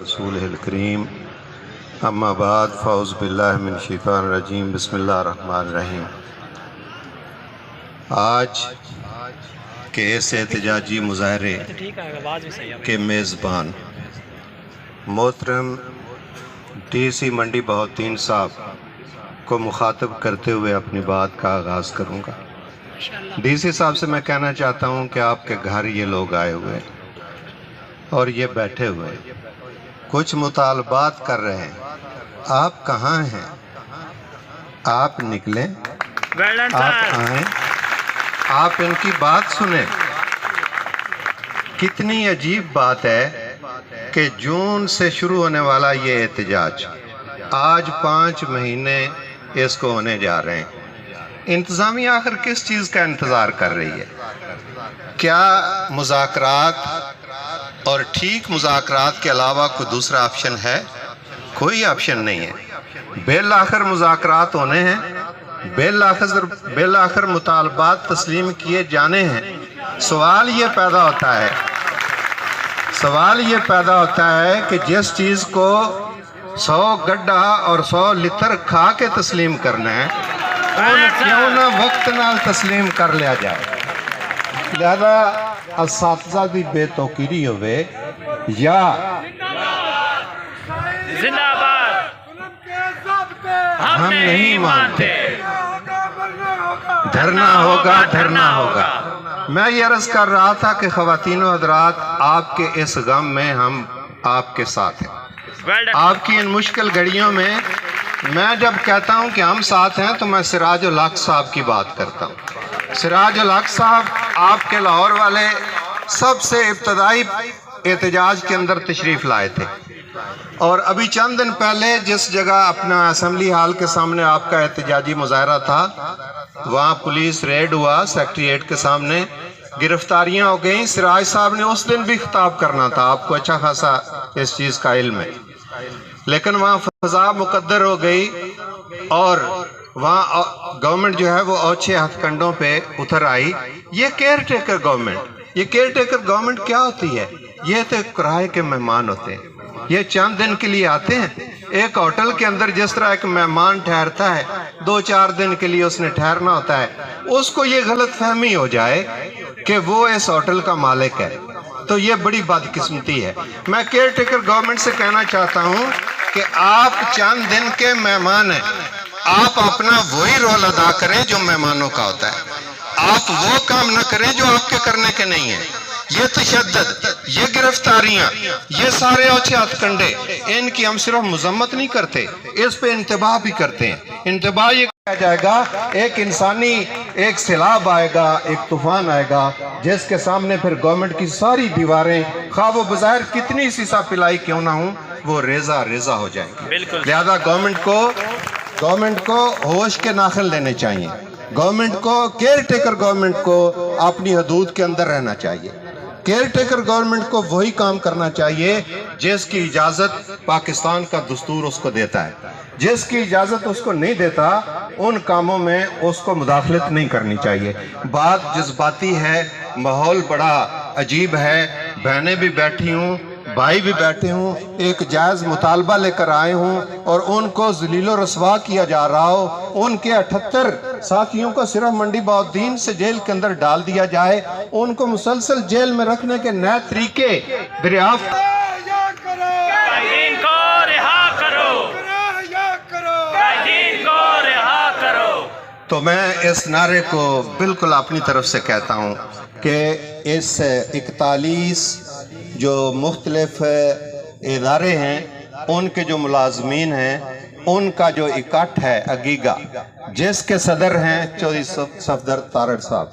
رسولہ الکریم اما بعد فاعوذ باللہ من الشیطان الرجیم بسم اللہ الرحمن الرحیم۔ آج کے اس احتجاجی مظاہرے کے میزبان محترم ڈی سی منڈی بہاؤالدین صاحب کو مخاطب کرتے ہوئے اپنی بات کا آغاز کروں گا۔ ڈی سی صاحب سے میں کہنا چاہتا ہوں کہ آپ کے گھر یہ لوگ آئے ہوئے اور یہ بیٹھے ہوئے کچھ مطالبات کر رہے ہیں، آپ کہاں ہیں؟ آپ نکلیں، آپ آئیں، آپ ان کی بات سنیں۔ کتنی عجیب بات ہے کہ جون سے شروع ہونے والا یہ احتجاج آج 5 مہینے اس کو ہونے جا رہے ہیں۔ انتظامیہ آخر کس چیز کا انتظار کر رہی ہے؟ کیا مذاکرات اور ٹھیک مذاکرات کے علاوہ کوئی دوسرا آپشن ہے؟ کوئی آپشن نہیں ہے۔ بالآخر مذاکرات ہونے ہیں، بالآخر مطالبات تسلیم کیے جانے ہیں۔ سوال یہ پیدا ہوتا ہے کہ جس چیز کو 100 گڈھا اور 100 لتر کھا کے تسلیم کرنا ہے کیوں نہ وقت نال تسلیم کر لیا جائے۔ لہذا اساتذہ دی بے توقیری ہوئے یا زندہ باد ہم نہیں مانتے، دھرنا ہوگا۔ میں یہ عرض کر رہا تھا کہ خواتین و حضرات، آپ کے اس غم میں ہم آپ کے ساتھ ہیں۔ آپ کی ان مشکل گھڑیوں میں میں جب کہتا ہوں کہ ہم ساتھ ہیں تو میں سراج الحق صاحب کی بات کرتا ہوں۔ سراج الحق صاحب آپ کے لاہور والے سب سے ابتدائی احتجاج کے اندر تشریف لائے تھے، اور ابھی چند دن پہلے جس جگہ اپنا اسمبلی ہال کے سامنے آپ کا احتجاجی مظاہرہ تھا، وہاں پولیس ریڈ ہوا، سیکٹریٹ کے سامنے گرفتاریاں ہو گئیں۔ سراج صاحب نے اس دن بھی خطاب کرنا تھا، آپ کو اچھا خاصا اس چیز کا علم ہے، لیکن وہاں فضا مقدر ہو گئی اور وہاں گورنمنٹ جو ہے وہ اوچھے ہتھ کنڈوں پہ اتر آئی۔ یہ کیئر ٹیکر گورنمنٹ کیا ہوتی ہے؟ یہ تو کرائے کے مہمان ہوتے ہیں، یہ چند دن کے لیے آتے ہیں۔ ایک ہوٹل کے اندر جس طرح ایک مہمان ٹھہرتا ہے، 2-4 دن کے لیے اس نے ٹھہرنا ہوتا ہے، اس کو یہ غلط فہمی ہو جائے کہ وہ اس ہوٹل کا مالک ہے تو یہ بڑی بدقسمتی ہے۔ میں کیئر ٹیکر گورنمنٹ سے کہنا چاہتا ہوں کہ آپ چند دن کے مہمان ہیں، آپ اپنا وہی رول ادا کریں جو مہمانوں کا ہوتا ہے، آپ وہ کام نہ کریں جو آپ کے کرنے کے نہیں ہیں۔ یہ تشدد، یہ گرفتاریاں، یہ سارے اوچھے ہتھ کنڈے، ان کی ہم صرف مذمت نہیں کرتے، اس پہ انتباہ بھی کرتے ہیں۔ انتباہ یہ کہا جائے گا، ایک انسانی ایک سیلاب آئے گا، ایک طوفان آئے گا، جس کے سامنے پھر گورنمنٹ کی ساری دیواریں خواہ وہ بظاہر کتنی سیسا پلائی کیوں نہ ہوں، وہ ریزہ ہو جائیں گی۔ لہذا گورنمنٹ کو ہوش کے ناخن لینے چاہیے، کیئر ٹیکر گورنمنٹ کو اپنی حدود کے اندر رہنا چاہیے۔ کیئر ٹیکر گورنمنٹ کو وہی کام کرنا چاہیے جس کی اجازت پاکستان کا دستور اس کو دیتا ہے۔ جس کی اجازت اس کو نہیں دیتا، ان کاموں میں اس کو مداخلت نہیں کرنی چاہیے۔ بات جذباتی ہے، ماحول بڑا عجیب ہے، بہنیں بھی بیٹھی ہوں، بھائی بھی بیٹھے ہوں، ایک جائز مطالبہ لے کر آئے ہوں اور ان کو ذلیل و رسوا کیا جا رہا ہو، ان کے 78 ساتھیوں کو صرف منڈی بہاؤالدین سے جیل کے اندر ڈال دیا جائے، ان کو مسلسل جیل میں رکھنے کے نئے طریقے دریافت تو میں اس نعرے کو بالکل اپنی طرف سے کہتا ہوں کہ اس 41 جو مختلف ادارے ہیں، ان کے جو ملازمین ہیں، ان کا جو اکٹھ ہے اگیگا، جس کے صدر ہیں چودھری صفدر تارڑ صاحب،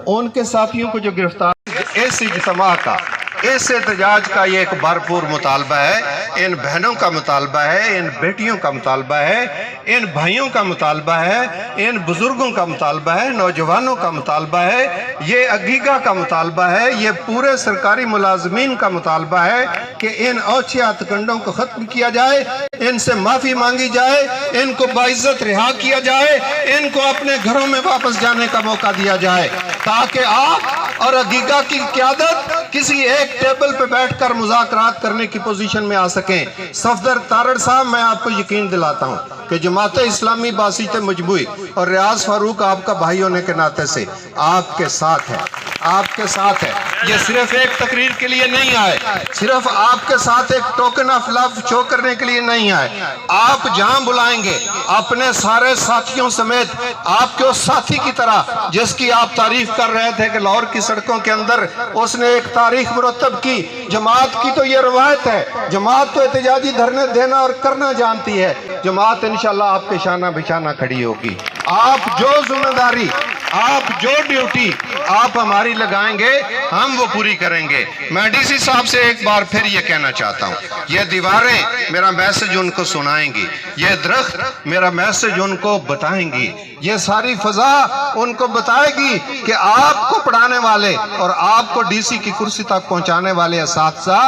ان کے ساتھیوں کو جو گرفتار، اس اجتماع کا، اس احتجاج کا یہ ایک بھرپور مطالبہ ہے، ان بہنوں کا مطالبہ ہے، ان بیٹیوں کا مطالبہ ہے، ان بھائیوں کا مطالبہ ہے، ان بزرگوں کا مطالبہ ہے، نوجوانوں کا مطالبہ ہے، یہ اگیگا کا مطالبہ ہے، یہ پورے سرکاری ملازمین کا مطالبہ ہے کہ ان اوچھے ہتھ کنڈوں کو ختم کیا جائے، ان سے معافی مانگی جائے، ان کو باعزت رہا کیا جائے، ان کو اپنے گھروں میں واپس جانے کا موقع دیا جائے، تاکہ آپ اور عقیقہ کی قیادت کسی ایک ٹیبل پہ بیٹھ کر مذاکرات کرنے کی پوزیشن میں آ سکیں۔ صفدر تارڑ صاحب، میں آپ کو یقین دلاتا ہوں کہ جماعت اسلامی باسط مجموعی اور ریاض فاروق آپ کا بھائی ہونے کے ناطے سے آپ کے ساتھ ہے، آپ کے ساتھ ہے۔ یہ صرف ایک تقریر کے لیے نہیں آئے، صرف آپ کے ساتھ ایک ٹوکن آف لو شو کرنے کے لیے نہیں آئے۔ آپ جہاں بلائیں گے اپنے سارے ساتھیوں سمیت، آپ کے اس ساتھی کی طرح جس کی آپ تعریف کر رہے تھے کہ لاہور کی سڑکوں کے اندر اس نے ایک تاریخ مرتب کی۔ جماعت کی تو یہ روایت ہے، جماعت تو احتجاجی دھرنے دینا اور کرنا جانتی ہے۔ جماعت انشاءاللہ آپ کے شانہ بشانہ کھڑی ہوگی۔ آپ جو ذمہ داری، آپ جو ڈیوٹی آپ ہماری لگائیں گے ہم وہ پوری کریں گے۔ میں ڈی سی صاحب سے ایک بار پھر یہ کہنا چاہتا ہوں، یہ دیواریں میرا میسج ان کو سنائیں گی، یہ درخت میرا میسج ان کو بتائیں گی، یہ ساری فضا ان کو بتائے گی کہ آپ کو پڑھانے والے اور آپ کو ڈی سی کی کرسی تک پہنچانے والے اساتذہ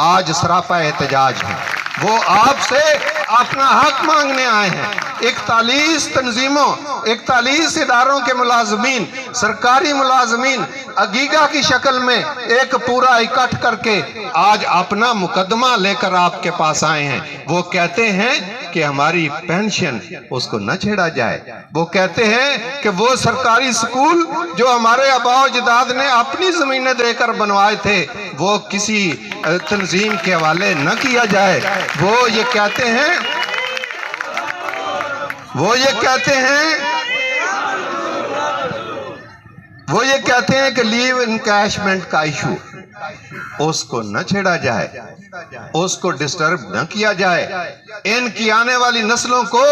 آج سراپا احتجاج ہیں۔ وہ آپ سے اپنا حق مانگنے آئے ہیں۔ 41 تنظیموں، 41 اداروں کے ملازمین، سرکاری ملازمین عقیقہ کی شکل میں ایک پورا اکٹھ کر کے آج اپنا مقدمہ لے کر آپ کے پاس آئے ہیں۔ وہ کہتے ہیں کہ ہماری پینشن اس کو نہ چھیڑا جائے، وہ کہتے ہیں کہ وہ سرکاری سکول جو ہمارے آباء و اجداد نے اپنی زمینیں دے کر بنوائے تھے وہ کسی تنظیم کے حوالے نہ کیا جائے۔ وہ یہ کہتے ہیں کہ لیو انکیشمنٹ کا ایشو اس کو نہ چھیڑا جائے، اس کو ڈسٹرب نہ کیا جائے، ان کی آنے والی نسلوں کو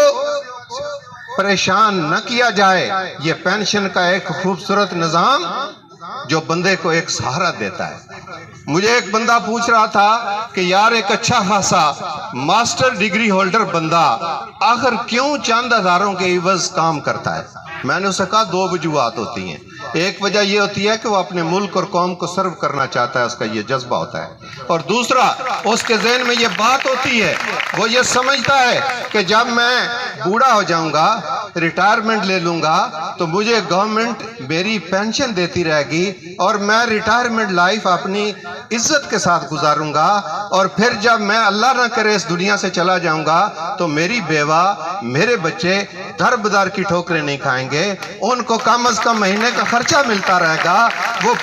پریشان نہ کیا جائے۔ یہ پینشن کا ایک خوبصورت نظام جو بندے کو ایک سہارا دیتا ہے۔ مجھے ایک بندہ پوچھ رہا تھا کہ یار ایک اچھا خاصا ماسٹر ڈگری ہولڈر بندہ آخر کیوں چند ہزاروں کے عوض کام کرتا ہے؟ میں نے اسے کہا 2 وجوہات ہوتی ہیں۔ ایک وجہ یہ ہوتی ہے کہ وہ اپنے ملک اور قوم کو سرو کرنا چاہتا ہے، اس کا یہ جذبہ ہوتا ہے، اور دوسرا اس کے ذہن میں یہ بات ہوتی ہے، وہ یہ سمجھتا ہے کہ جب میں بوڑھا ہو جاؤں گا، ریٹائرمنٹ لے لوں گا تو مجھے گورنمنٹ میری پینشن دیتی رہے گی اور میں ریٹائرمنٹ لائف اپنی عزت کے ساتھ گزاروں گا، اور پھر جب میں اللہ نہ کرے اس دنیا سے چلا جاؤں گا تو میری بیوہ، میرے بچے در بدر کی ٹھوکریں نہیں کھائیں گے، ان کو کم از کم مہینے کا خرچہ ملتا رہے گا۔ وہ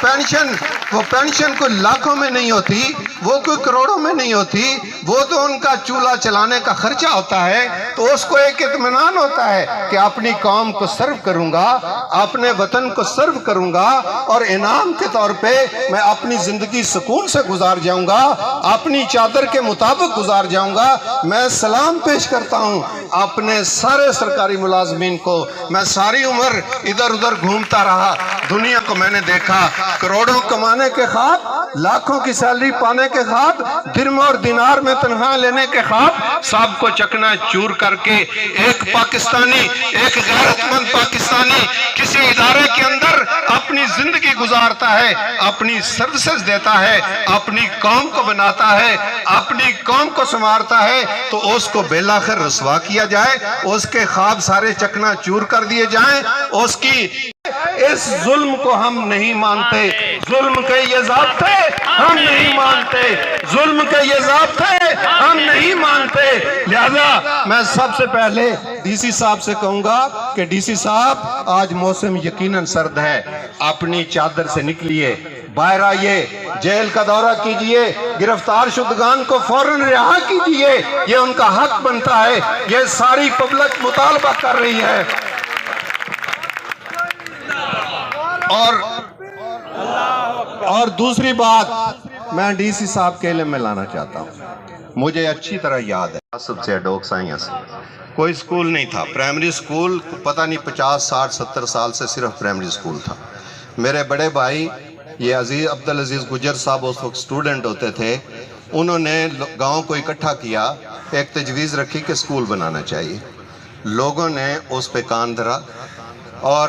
پینشن کوئی لاکھوں میں نہیں ہوتی، وہ کوئی کروڑوں میں نہیں ہوتی، وہ تو ان کا چولہا چلانے کا خرچہ ہوتا ہے۔ تو اس کو ایک اطمینان ہوتا ہے کہ اپنی قوم کو سرو کروں گا، اپنے وطن کو سرو کروں گا، اور انعام کے طور پہ میں اپنی زندگی سکون سے گزار جاؤں گا، اپنی چادر کے مطابق گزار جاؤں گا۔ میں سلام پیش کرتا ہوں اپنے سارے سرکاری ملازمین کو۔ میں ساری عمر ادھر ادھر گھومتا رہا، دنیا کو میں نے دیکھا، کروڑوں کمانے کے خواب، لاکھوں کی سیلری پانے کے خواب، درم اور دینار میں تنخواہ لینے کے خواب، سب کو چکنا چور کر کے ایک پاکستانی، ایک غیرت مند پاکستانی کسی ادارے کے اندر اپنی زندگی گزارتا ہے، اپنی سروسز دیتا ہے، اپنی قوم کو بناتا ہے، اپنی قوم کو سنوارتا ہے، تو اس کو بالآخر رسوا کیا جائے، اس کے خواب سارے چکنا چور کر دیے جائیں۔ اس کی اس ظلم کو ہم نہیں مانتے، ظلم کے یہ ضابطے ہم نہیں مانتے، ظلم کے یہ ضابطے ہم نہیں مانتے۔ لہذا میں سب سے پہلے ڈی سی صاحب سے کہوں گا کہ ڈی سی صاحب آج موسم یقیناً سرد ہے، اپنی چادر سے نکلیے، باہر آئیے، جیل کا دورہ کیجئے، گرفتار شدگان کو فوراً رہا کیجئے، یہ ان کا حق بنتا ہے، یہ ساری پبلک مطالبہ کر رہی ہے۔ اور دوسری بات میں ڈی سی صاحب کے علم میں لانا چاہتا ہوں، مجھے اچھی طرح یاد ہے سب سے ڈوک سائیاں سے کوئی سکول نہیں تھا، پرائمری سکول پتہ نہیں 50 60 70 سال سے صرف پرائمری سکول تھا۔ میرے بڑے بھائی یہ عبدالعزیز گجر صاحب اس وقت سٹوڈنٹ ہوتے تھے، انہوں نے گاؤں کو اکٹھا کیا، ایک تجویز رکھی کہ سکول بنانا چاہیے۔ لوگوں نے اس پہ کان دھرا اور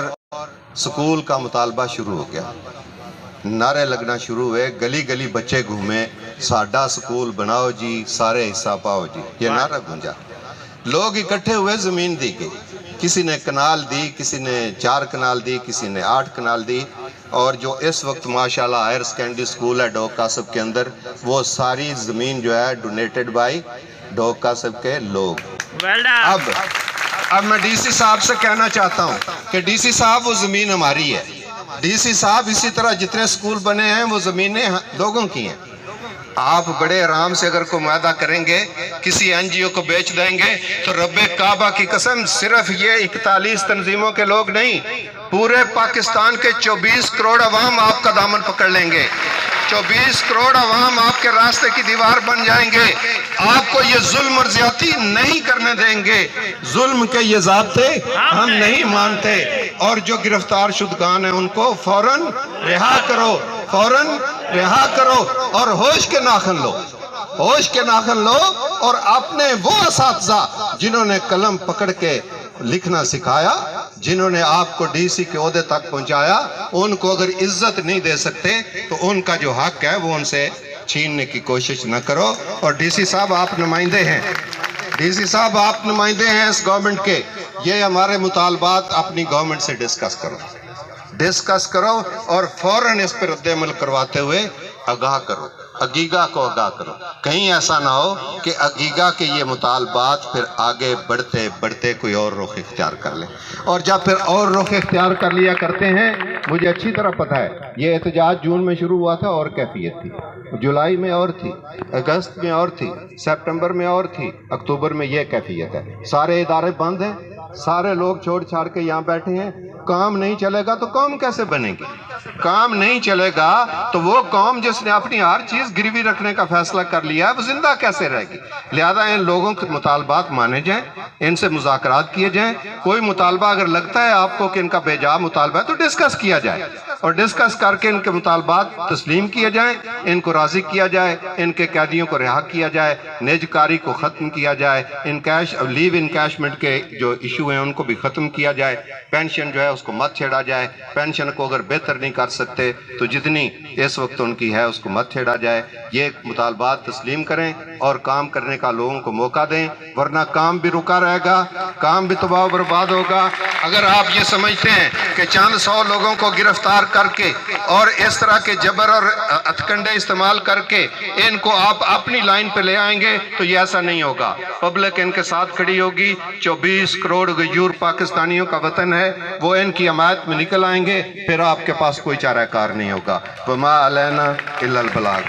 سکول کا مطالبہ شروع ہو گیا، نعرے لگنا شروع ہوئے، گلی گلی بچے گھومے، ساڈا سکول بناؤ جی، سارے حصہ پاؤ جی، یہ نعرہ گونجا۔ لوگ اکٹھے ہوئے، زمین دی گئی، کسی نے کنال دی، کسی نے 4 کنال دی، کسی نے 8 کنال دی۔ اور جو اس وقت ماشاءاللہ ہائر سیکنڈری اسکول ہے ڈوگ قاسب کے اندر، وہ ساری زمین جو ہے ڈونیٹڈ بائی ڈوگ قاسب کے لوگ۔ اب میں ڈی سی صاحب سے کہنا چاہتا ہوں کہ ڈی سی صاحب وہ زمین ہماری ہے، ڈی سی صاحب اسی طرح جتنے اسکول بنے ہیں وہ زمینیں لوگوں کی ہیں۔ آپ بڑے آرام سے اگر کوئی معاہدہ کریں گے، کسی این جی او کو بیچ دیں گے، تو رب کعبہ کی قسم صرف یہ 41 تنظیموں کے لوگ نہیں، پورے پاکستان کے 24 کروڑ عوام آپ کا دامن پکڑ لیں گے، 24 کروڑ عوام آپ کے راستے کی دیوار بن جائیں گے، آپ کو یہ ظلم اور زیادتی نہیں کرنے دیں گے۔ ظلم کے یہ ضابطے ہم نہیں مانتے، اور جو گرفتار شدگان ہیں ان کو فوراً رہا کرو، فوراً رہا کرو، اور ہوش کے ناخن لو، ہوش کے ناخن لو، اور اپنے وہ اساتذہ جنہوں نے قلم پکڑ کے لکھنا سکھایا، جنہوں نے آپ کو ڈی سی کے عہدے تک پہنچایا، ان کو اگر عزت نہیں دے سکتے تو ان کا جو حق ہے وہ ان سے چھیننے کی کوشش نہ کرو۔ اور ڈی سی صاحب آپ نمائندے ہیں، ڈی سی صاحب آپ نمائندے ہیں اس گورنمنٹ کے، یہ ہمارے مطالبات اپنی گورنمنٹ سے ڈسکس کرو اور فوراً اس پر رد عمل کرواتے ہوئے آگاہ کرو، عقیقہ کو آگاہ کرو۔ کہیں ایسا نہ ہو کہ عقیقہ کے یہ مطالبات پھر آگے بڑھتے بڑھتے کوئی اور رخ اختیار کر لیں، اور جب پھر اور رخ اختیار کر لیا کرتے ہیں، مجھے اچھی طرح پتہ ہے یہ احتجاج جون میں شروع ہوا تھا اور کیفیت تھی، جولائی میں اور تھی، اگست میں اور تھی، سپٹمبر میں اور تھی، اکتوبر میں یہ کیفیت ہے۔ سارے ادارے بند ہیں، سارے لوگ چھوڑ چھاڑ کے یہاں بیٹھے ہیں، کام نہیں چلے گا تو قوم کیسے بنے گی؟ کام نہیں چلے گا تو وہ قوم جس نے اپنی ہر چیز گروی رکھنے کا فیصلہ کر لیا ہے وہ زندہ کیسے رہے گی؟ لہذا ان لوگوں کے مطالبات مانے جائیں، ان سے مذاکرات کیے جائیں، کوئی مطالبہ اگر لگتا ہے آپ کو کہ ان کا بے جا مطالبہ ہے تو ڈسکس کیا جائے، اور ڈسکس کر کے ان کے مطالبات تسلیم کیے جائیں، ان کو راضی کیا جائے، ان کے قیدیوں کو رہا کیا جائے، نیجکاری کو ختم کیا جائے، لیو انکیشمنٹ کے جو ایشو ہیں ان کو بھی ختم کیا جائے، پینشن جو ہے اس کو مت چھیڑا جائے، پینشن کو اگر بہتر نہیں کر سکتے تو جتنی اس وقت ان کی ہے اس کو مت چھیڑا جائے۔ یہ مطالبات تسلیم کریں اور کام کرنے کا لوگوں کو موقع دیں، ورنہ کام بھی رکا رہے گا، کام بھی تباہ و برباد ہوگا۔ اگر آپ یہ سمجھتے ہیں کہ چند 100 لوگوں کو گرفتار کر کے اور اس طرح کے جبر اور ہتھکنڈے استعمال کر کے ان کو آپ اپنی لائن پہ لے آئیں گے تو یہ ایسا نہیں ہوگا، پبلک ان کے ساتھ کھڑی ہوگی، 24 کروڑ غیور پاکستانیوں کا وطن ہے، وہ ان کی حمایت میں نکل آئیں گے، پھر آپ کے پاس کوئی چارہ کار نہیں ہوگا۔ وما علینا الا البلاغ۔